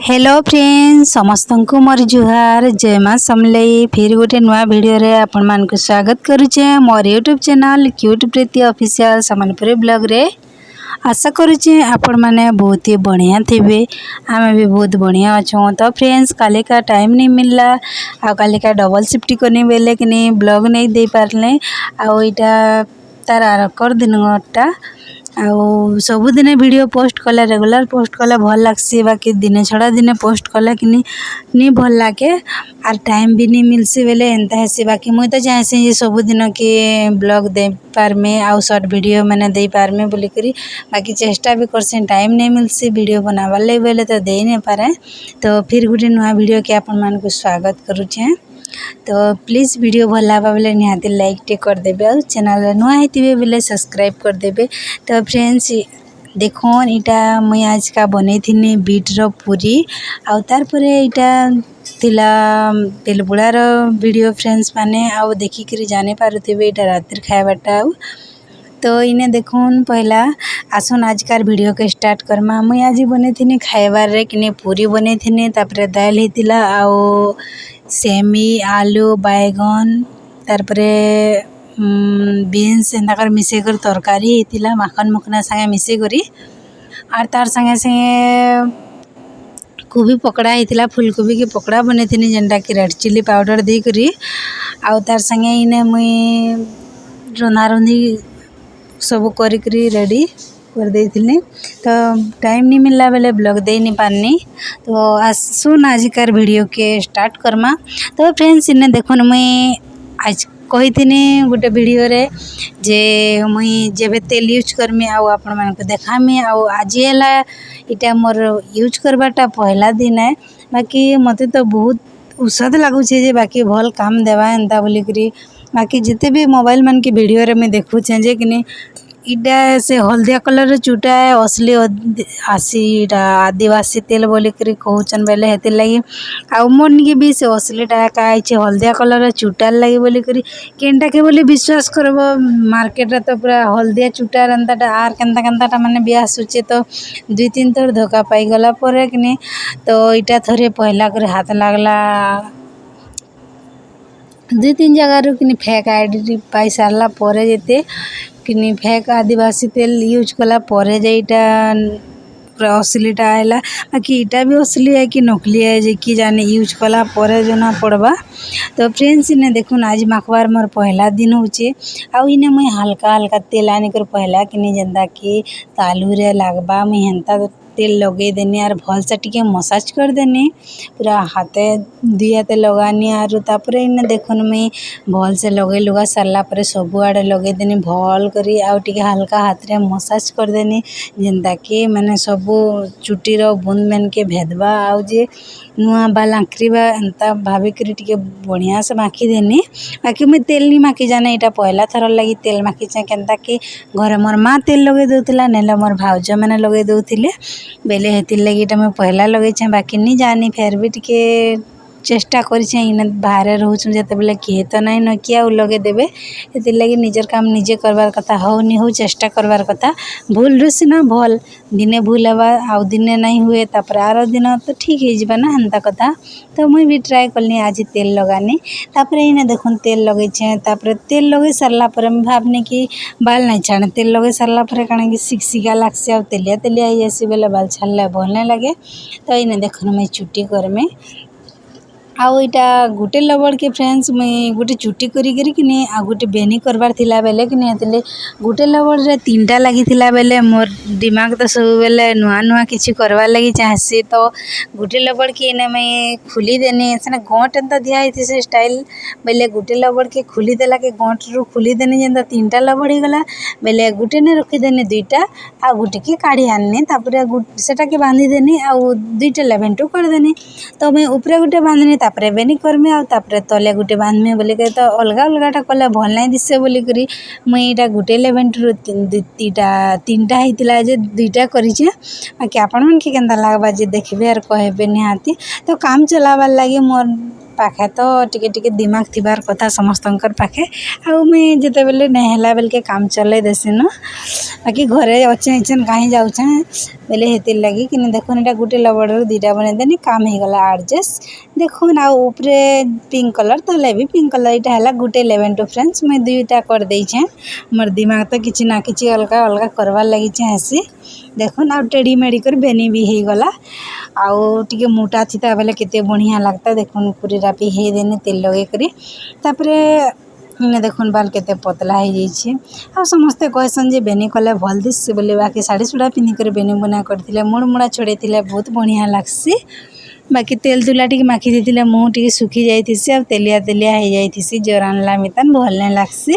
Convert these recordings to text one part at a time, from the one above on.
Hello friends समस्त को मोर जुहार जय माँ समलई फिर गोटे नुआ वीडियो रे आपण मान को स्वागत करुचे मोर यूट्यूब चैनल क्यूट प्रीति ऑफिशियल सम्बलपुरी ब्लॉग रे। आशा करुचे आपण माने बहुत ही बढ़िया थे। आम भी बहुत बढ़िया अच्छों। तो फ्रेंड्स काले का टाइम नहीं मिलला आ काले का डबल शिफ्ट करनी बेले कि नहीं ब्लॉग नहीं दे पारले आईटा तार आरकर दिनटा आउ सबुदिने वीडियो पोस्ट कला रेगुलर पोस्ट कला भल लगसी बाकी दिने छड़ा दिने पोस्ट कला कि नहीं भल लगे आर टाइम भी नहीं मिलसी बेले एंता हेसी। बाकी मुई तो चाहेसी जे सबुदिन के ब्लॉग दे पारमे आउ शॉर्ट वीडियो मैंने दे पारमे बोली करी बाकी चेष्टा भी करसे टाइम नहीं मिलसी वीडियो बनावार लगे बेले तो दे नहीं पारे। तो फिर गोटे नुआ वीडियो के आपण मान को स्वागत करुचे। तो प्लीज़ वीडियो भल लगा बेले निहाती लाइक टे कर देबे और चैनल नुआ होइतिबे बेले सब्सक्राइब कर देबे। तो फ्रेंड्स देखोन इटा मुई आज का बनै थिनी बीट रो पूरी आउ तार परे इटा थिला तेलबुड़ा रो वीडियो फ्रेंड्स माने आउ देखि करी जाने पारुथिबे इटा रातिर खाइबाटा। तो इने देखोन पहला आसन आजकार वीडियो के स्टार्ट करमा। मुई आज बनै थिनी खाइबार रे किने पूरी बनै थिनी तापरे दाल हेतिला आउ सेमी आलू बैगन तार परे बीन्स एंदाकर मिसे कर तरकारी हेतिला माखन मखना संगे मिसे करी आर तार संगे संगे कोबी पकड़ा हेतिला फूलकोबी के पकड़ा बनै थिनी जेनटा कि रेड चिली पाउडर दे करी आउ तार संगे इने मुई रंधा रंधी सब करी रेडी कर दे थिले। तो टाइम नहीं मिलला बेले ब्लॉग दे नहीं पारनी। तो आसुन आजकार वीडियो के स्टार्ट करमा। तो फ्रेंड्स इने देखुन मुई आज कही थी गोटे वीडियो रे जे मुई जेबे तेल यूज करमी आउ आपण मान को देखामी आउ आज है इटा मोर यूज करवाटा पहला दिन है बाकी मते तो बहुत औषध लगुचे जे बाकी भल काम देवा एंता बोली करी बाकी जिते भी मोबाइल मान के वीडियो रे मैं देखुचे जे कि इटा से हल्दिया कलर चूटा है असली आसीटा आदिवासी तेल बोली करी कहउचन बेले हेतिर लगी आउ मन के भी से असलीटा का हल्दिया कलर चूटार लगी बोली करी केनटा के बोली विश्वास करब मार्केट रे तो पूरा हल्दिया चूटार एंताटा आर केनता केनताटा माने भी आसुचे। तो दुई तीन थर धोका पाई गला परे कि तो इटा थरे पहला करे हाथ लागला दुई तीन जगह रू कि फेक आईडी पाई सारला परे जेते कि फेक आदिवासी तेल यूज कला परे जेटा पूरा असलीटा आएला बाकी इटा भी असली है कि नकली है जे कि जाने यूज कला परे जना पड़बा। तो फ्रेंड्स इने देखुन आज माखबार मोर पहला दिन होचे आउ इने मुई हल्का हल्का तेल आने कर पहला कि जेंदा कि तालू रे लागबा मुई हेंता तेल लगे देनी आर भल से टिके मसाज कर देनी पूरा हाथे दुई हाथे लगानी आर तापरे इने देखुन मुई भल से लगे लुगा सारला परे सबु आड़े लगे देनी भल करी आउ टिके हल्का हाथ रे मसाज कर देनी जेंदा कि माने सबु चुटी रो बूंद मन के भेदबा आउ जे नुआ बाल आंखरीबा एंता भाभी करी टिके बढ़िया से माखी देनी। बाकी मुई तेल नहीं माखी जाने इटा पहला थर लगी तेल माखी चे केनता कि घरे मोर माँ तेल लगे दउतिला नेले मोर भाउज मैंने लगे दउतिले बेले हेतिर लगी इटा मैं पहला लगे छे बाकी नहीं जानी फिर भी टिके चेष्टा करिछे इने बाहर रहउछु जते बेले किए तो नहीं न कि आउ लगे देबे हेतिर लगी निजर काम निजे करबार कथा हो नहीं हो चेष्टा करबार कथा भूल रुसी ना भल दिने भूल हवा आउ दिने नहीं हुए तापर आरो दिन तो ठीक है जीवा ना हेंता कथा। तो मुई भी ट्राई करनी आज तेल लगानी तापर इने देखुन तेल लगे छे तापर तेल लगे सारला पर मैं भाबनी कि बाल नहीं छाने तेल लगे सारला पर काना कि सिकसिका लागसे आउ तेलिया तेलिया ही आसी बेले बाल छाड़ले भल नहीं लगे। तो इने देखुन मैं चुटी करमे आउ इटा गोटे लबड़ के फ्रेंड्स मुई गोटे चुटी करी कि आ गोटे बेनी करबार थिला बेले कि हेतिले गोटे लबड़ रे तीनटा लगी थिला बेले मोर दिमाग तो सब बेले नुआ नुआ किछि करबार लगी चाहसी। तो गोटे लबड़ के इने मैं खुली देनी सेना गोट एंता दिया हिथि से स्टाइल बेले गोटे लबड़ के खुली देला के गोट रु खुली देनी जेंता तीनटा लबड़ ही गला बेले गोटे ने रखी देनी दुईटा आ गोटे के काढ़ी आननी तापरे सेटा के बांधी देनी आउ दुईटा लेवेंटू कर देनी। तो मैं ऊपरे गोटे बांधनी तापरे बेनी करमी आउ तापरे तले गोटे बांधमी बोली के तो अलगा अलगाटा कले भल नहीं दिसे बोली करी मुई इटा गोटे लेवेंटू तीनटा हेतिला जे दुईटा करिचे बाकी आपण मन के केनता लागबा जे देखबे आर कहबे निहाती। तो काम चलाबार लागी मोर पाखे तो टिके टिके दिमाग थिबार कथा समस्तंकर पाखे आउ मैं जिते बेले नहीं होला बेल के काम चले देसी न बाकी घरे अच्छे इचन कहीं जाऊँ बोले हेतिर लगी कि देखुन एटा गुटे लबड़ दुईटा बनईदेनी काम हो गला एडजस्ट देखुन आ ऊपरे पिंक कलर तले भी पिंक कलर इटा है गुटे 11 टू फ्रेंड्स मैं दुईटा कर देछे मोर दिमाग तो किछि ना किछि अलगा अलगा करवार लगी चाहेसी देखुन आ टेढ़ी मेढ़ी कर बेनी भी हो गला आउ टिके मोटा थिता बेले केते बढ़िया लगता देखुन पूरीरा भी हे देने तेल लगे करी तापरे इने देखुन बाल केते पतला हो जाइए आ समस्ते कहसन जे बेनी कले भल दिससे बोले बाकी साड़ी सुड़ा पिंधि कर बेनी बुना करथिले मुड़ मुड़ा छोड़े बहुत बढ़िया लागसी बाकी तेल तुला टी माखी देते मुँह टी सुखी जाइसी आ तेलिया तेलिया हो जाइसी जर आनला मितान भल नहीं लागसी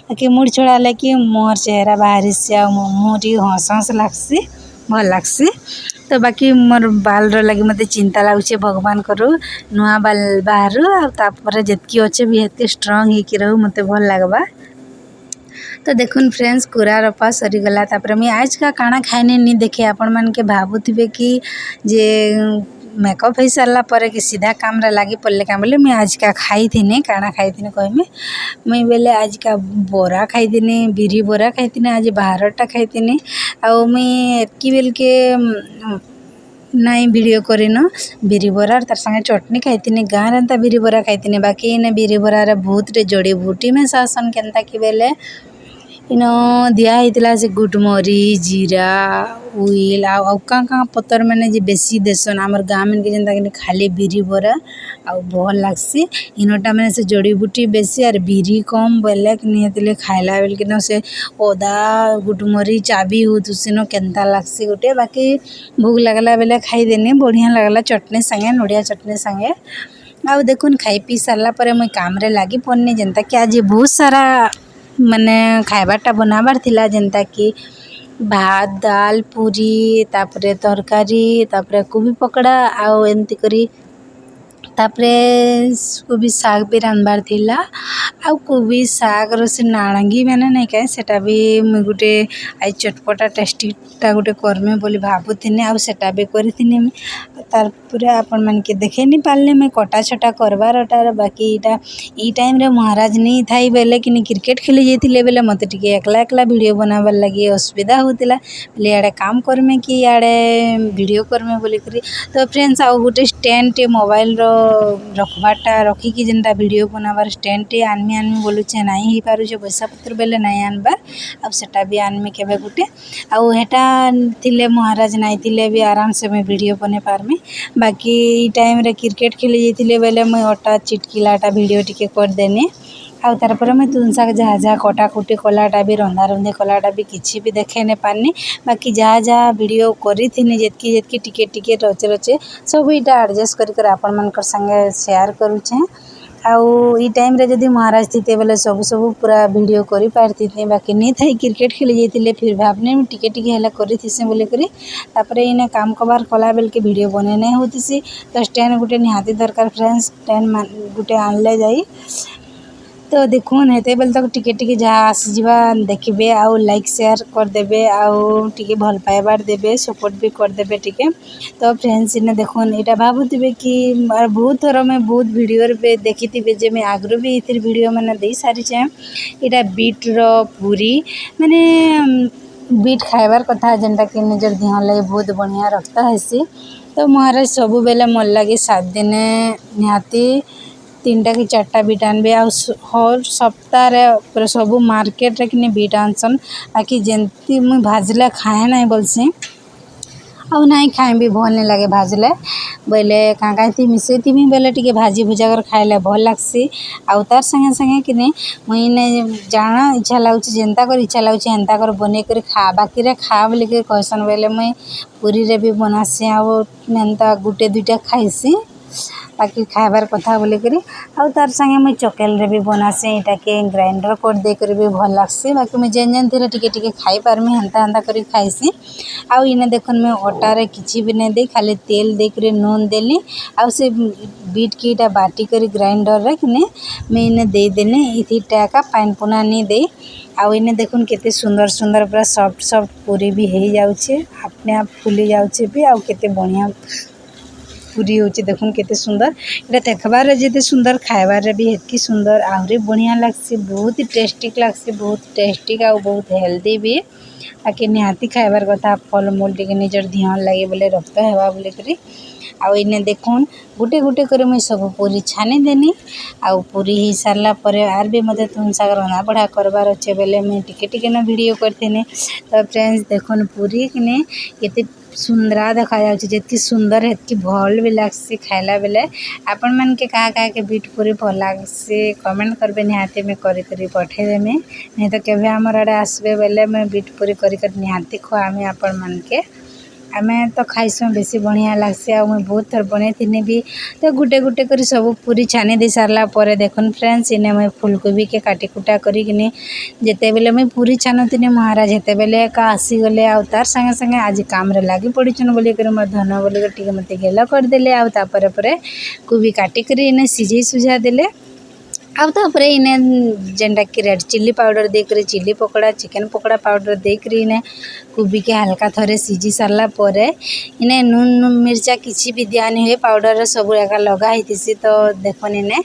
बाकी मुड़ छोड़ा कि मोर चेहरा बाहरी से आ मुँह टी हंस हंस लागसी भल लागसी तो बाकी मोर बाल लगी मत चिंता लगुचे भगवान करू नुआ बाल बाहर आपर जितकी अच्छे भी हेतके स्ट्रंग होकर रहू मत भल लगवा तो देखुन फ्रेंड्स कुरा रपा सरीगला तापर मुझे आज का काना खाइने नहीं देखे आपण मान के भावुवे कि जे मेकअप हो सारा पर कि सीधा काम लगी पड़े क्या बोले मुझे आज का खाई थी काना खाई थी कहमी मुई बोले आज का बोरा खाई थी बिरी बोरा खाई थी आज बाहरटा खाई थी आ मुई एतकी बेल के नहीं वीडियो करिन बिरी बोरा तार संगे चटनी खाई थी गाँव एंता बिरी बोरा खाई थी बाकी इने बिरी बोरा बहुत जड़ी बूटी में शासन केनता कि बेले इन दिया होता से गुटमरी जीरा उइल आउ का पतर मैंने जे बेसी देसन आमर गाँव में जेनता कि खाली बिरी बोरा आउ भल लागसी इनटा मैंने से जड़ी बूटी बेसी और बिरी कम बोले कि खाइला बेल कि से अदा गुटमरी चाबी हो तुसीन केनता लागसी गोटे बाकी भूख लगला बेले खाईदेनी बढ़िया लगला चटनी संगे नड़िया चटनी संगे आउ देखुन खाई पी सारा पर मुई काम रे लागी पड़नी जेनता कि आज बहुत सारा माने खाइबाटा बनाबार थिला जेनता कि भात दाल पूरी तापरे तरकारी तापरे कोबी पकड़ा आउ एमती करी तापरे कोबी साग भी रांधबार थिला आउ कोबी साग रो से नारंगी मैंने नहीं कहे सेटा भी मुई गुटे आई चटपटा टेस्टीटा गुटे करमे बोली भाबुथिनी आउ सेटा भी करिथिनी तारपरे आपण मन के देखे नहीं पारले मैं कटा छटा करबार अटार बाकी इटा ई टाइम रे महाराज नहीं थाई बेले कि क्रिकेट खेली जाइथिले बेले मते टिके एकला एकला वीडियो बनाबार लगी असुविधा होतिला बेले याडे काम करमे कि याडे वीडियो करमे बोली करी तो फ्रेंड्स आउ गुटे स्टैंड मोबाइल रो रखबाटा रखिकी जेनटा वीडियो बनाबार स्टैंड टे आनमी बोलुचे नहीं ही पारुचे पैसा पत्र बेले नहीं आनबार अब सेटा भी आनमी केबे गुटे आउ हेटा थिले महाराज नहीं थिले भी आराम से मैं वीडियो बने पारमी बाकी ई टाइम रे क्रिकेट खेली जाइथिले बेले मैं अटा चिटकिलाटा वीडियो टिके कर देनी आउ तार पर मैं तुनसा जहाँ जहाँ कटाकुटी कलाटा भी रंधा रंधी कलाटा भी किसी भी देखे नहीं पारनी बाकी जहाँ जहाँ वीडियो करी थी जेतकी जेतकी टिके टिके रचे रचे सब इटा एडजस्ट कर आपण मानकर संगे शेयर करूछे आउ ई टाइम रे जदि महाराज थी बेले सब सब पूरा वीडियो करी पारती बाकी नहीं थाई क्रिकेट खेली जाइथिले फिर भावने टिके टिके हेला करी थी बोले करी तापरे इने काम कबार कला बेल के वीडियो बने नहीं होतीसी तो स्टैंड गुटे निहाती दरकार फ्रेंड्स स्टैंड गुटे आनले जाई तो देखुन हेते बेल तक टिके टिके जहाँ आसीजा देखिए आउ लाइक शेयर करदे आउ टिके भल पाइबार देबे सपोर्ट भी करदे टिके तो फ्रेंड्स इने देखुन इटा भाबुथिबे कि बहुत थर मैं बहुत वीडियो रे देखिथिबे जे मैं आगरू भी इथिर वीडियो मैंने दे सारी छे इटा बीट रो पूरी माने बीट खाइबार कथा जेनटा कि निजर देह लगे बहुत बढ़िया रखता है तो महाराज सबु बेले मोर लगे 7 दिन निहाती 3टा कि 4टा बीट आनबे हर सप्ताह रे सबू मार्केट रे कि बीट आनसन बाकी जेमती मुई भाजले खाए ना बोलसी आउ नहीं खाए भी भल नहीं लगे भाजले बोले क्या थी मिसई थी बोले टी भाजी भुजा कर खाइले भल लगसी आउ तार संगे संगे कि मुई ने जाना इच्छा लगुच जेनता कर इच्छा लगुच हेन्ता कर बने कर खा बाकी रे खा बोल के कहसन बोले मुई पूरी रे भी बनासी आउ एंता गुटे 2टा खाइसी बाकी खाइबार कथा बोले करी आउ तार संगे मुई चकेल रे भी बनासी इटा के ग्राइंडर कर दे कर भी भल लगसी बाकी मुई जेन जेन थी टिके टिके खाई पारमी हेन्ता हेन्ता कर खाइसी आउ इने देखुन मैं अटा रे किछि भी नहीं दे खाली तेल दे कर नून देली आउ से बीट की इटा बाटी कर ग्राइंडर रे कि मैं इने दे देनी इथिटा का पान पुना नहीं दे आउ इने देखुन केते सुंदर सुंदर पूरा सॉफ्ट सॉफ्ट पूरी भी हो जाउछे अपने आप फुली जाउछे भी आउ केते बढ़िया पूरी होची देखुन केते सुंदर एटा देखबार जेते सुंदर खाइबार भी हेतकी सुंदर आहरी बढ़िया लागसी बहुत ही टेस्टी लागसी बहुत टेस्टी आ बहुत हेल्दी भी आके निहाती खाइबार कथा फल मूल टिके निजर ध्यान लगे बोले रक्त हेबा बोले करी आ इने देखुन गुटे गुटे करे मुई सब पूरी छानी देनी आ पूरी ही सारला परे आर भी मते तुम सागर रंधा बढ़ा करबार अच्छे बेले मुई टिके टिके ना वीडियो करथिनी। तो फ्रेंड्स देखुन पूरी किने केते सुंदरा देखा जाउछि जेतकी सुंदर हेतकी भल भी लागसी खाइला बेले आपण मन के कहा के बीट पूरी भल लागसी कमेंट करबे निहाती में करी करी पठे देमे नहीं तो केबे हमर आड़े आसबे बेले मैं बीट पूरी करी कर निहाती खुआमी आपण मन के आमे तो खाइसु बेसी बढ़िया लागसी आ मैं बहुत थर बने थिनी भी। तो गुटे गुटे करी सब पूरी छानी दे सारला परे देखुन फ्रेंड्स इने मैं फूलकोबी के काटी कुटा करी किने जेते बेले मैं पूरी छानुथिनी महाराज हेते बेले का आसी गले आ तार संगे संगे आज काम रे लागी पड़िछन बोली कर म धन बोली कर टिके मते गेला कर देले आ तापर परे कोबी काटी करी इने सिझे सुझा देले अब तापर इने जेनटा कि रेड चिल्ली पाउडर देकर chilli pakora chicken pakora powder देकर इने कोबी के हल्का थोड़े सिझी सारला परे इने नून मिर्चा किसी भी दिया नहीं हुए पाउडर सब एका लगा होती तो देखो इने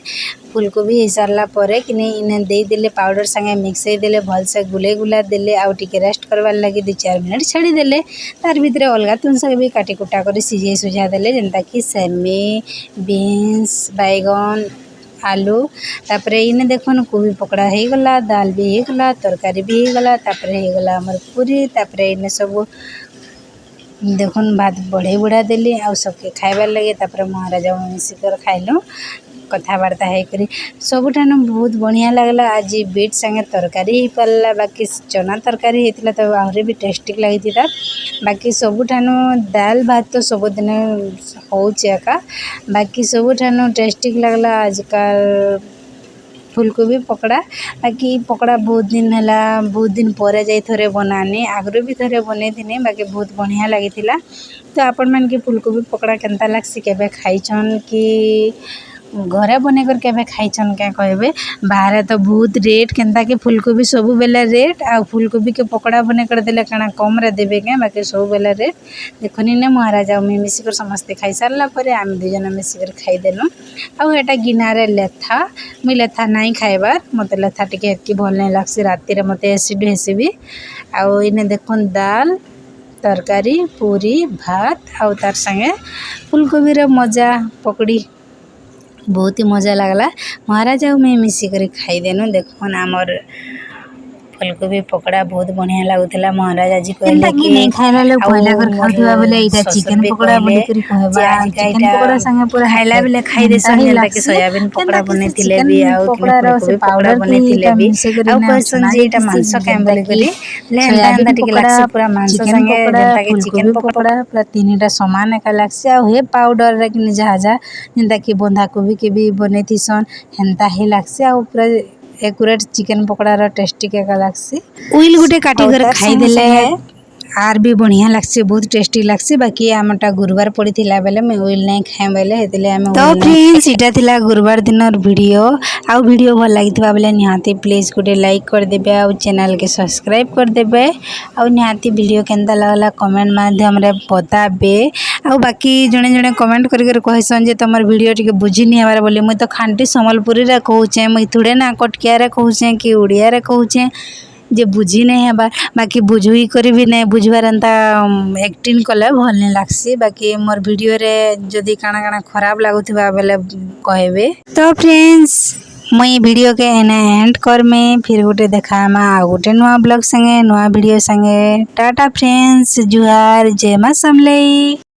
फूलकोबी हो सारला परे किने इने दे देले पाउडर संगे मिक्स हो देले भल से गुले गुला देले आउ टिके रेस्ट करवार लगी 2-4 मिनट छाड़ी देले तार भितरे अलगा तुन सब भी काटी कुटा कर सिझे सुझा देले जेनता कि सेमी बीन्स बैगन आलू तापर इने देखुन कोबी पकड़ा हो गला दाल भी हो गला तरकारी भी हो गला तापर हो गला हमर पूरी तापर इने सब देखुन भात बढ़े बुढ़ा देली आ सबके खाइबार लगे तापर महाराजा मिसिकर खाइलु कथबार्ता है सबुठान बहुत बढ़िया लगला आज बीट संगे तरकारी ही पारला बाकी चना तरकारी होता तो आहरी भी टेस्टी लगी था बाकी सबुठान दाल भात तो सबुदिन होका बाकी सबुठान टेस्टी लगला आजकल फूलकोबी पकड़ा बाकी पकड़ा बहुत दिन पर जाई थोड़े बनानी आगरू भी थोड़े बने थी बाकी बहुत बढ़िया लगी तो आपण मन के फूलकोबी पकड़ा केनता लागसी केबे खाइछन कि घरे बनेकर केबे खाइछन क्या कहबे बाहर तो बहुत रेट केनता कि फूलकोबी सब बेला रेट आ फूलकोबी के पकड़ा बने कर देले काना कम रे देबे के बाकी सब बेला रेट देखनी ने महाराजा में मिसिकर समस्ते खाई सारला परे आम दु जना मिसिकर खाई देनु आ एटा गिनारे लेथा मुई लेथा नहीं खाइबार मते लेथा टिके कि भल नहीं लागसी राती रे मते एसिड हेसी भी आ इने देखुन दाल तरकारी पूरी भात आ तार संगे फूलकोबी रे मजा पकड़ी बहुत ही मजा लगला महाराज आ मैं मिसिकर खाईदेनु देखुन आमर फूलकोबी पकड़ा बहुत बढ़िया लागुला महाराज आज कहले कि नहीं खाइला ले पहला कर खाउथबा बोले एटा चिकन पकोड़ा बोली करी कहबा चिकन पकोड़ा संगे पूरा खाइला बेले खाइ देसन जेंता कि सोयाबीन पकोड़ा बनेतिले भी आ फूलकोबी पकोड़ा बनेतिले भी आ कहसन जे एटा मांस काम बोली करी ले अंडा टिके लागसी पूरा मांस संगे जेंता कि चिकन पकोड़ा पूरा तीनटा समान एका लागसी आ हे पाउडर रे कि जहा जेंता कि बंधा कोबी के भी बनेतिसन हेंता ही लागसी आ पूरा एकुरेट चिकन पकोड़ा रो टेस्टी के लागसी उइल गुटे काटी कर खाई देले आर भी बढ़िया लागसी बहुत टेस्टी लागसी बाकी आमटा गुरुवार पड़ीथिला बेले मैं उइल नहीं खाए बेले हेतिले हम तो फ्रेंड्स इटा थिला गुरुवार दिनर वीडियो आ वीडियो भल लागितबा बेले निहाती प्लीज गुटे लाइक कर देबे आ चैनल के सब्सक्राइब कर देबे आ निहाती वीडियो केनता लागला कमेंट माध्यम रे बताबे आ बाकी जने जने कमेंट कर कहसन जे तमर वीडियो टिके बुझी नि हमार बोली मुई तो खांटी संबलपुरी रे कहूचे मुई थोड़े ना कटकिया रे कहूचे कि उड़िया रे कहूचे जे बुझी नहीं हेबा बाकी बुझुई करी भी नहीं बुझबार एंता एक्टिंग कले भल नहीं लागसी बाकी मोर वीडियो रे जदी काना काना खराब लागुथिबा बेले कहबे। तो फ्रेंड्स मुई वीडियो के एने एंड कर में फिर गोटे देखा आ गोटे नुआ ब्लॉग संगे नुआ वीडियो संगे टाटा फ्रेंड्स जुहार जय मां समलेई।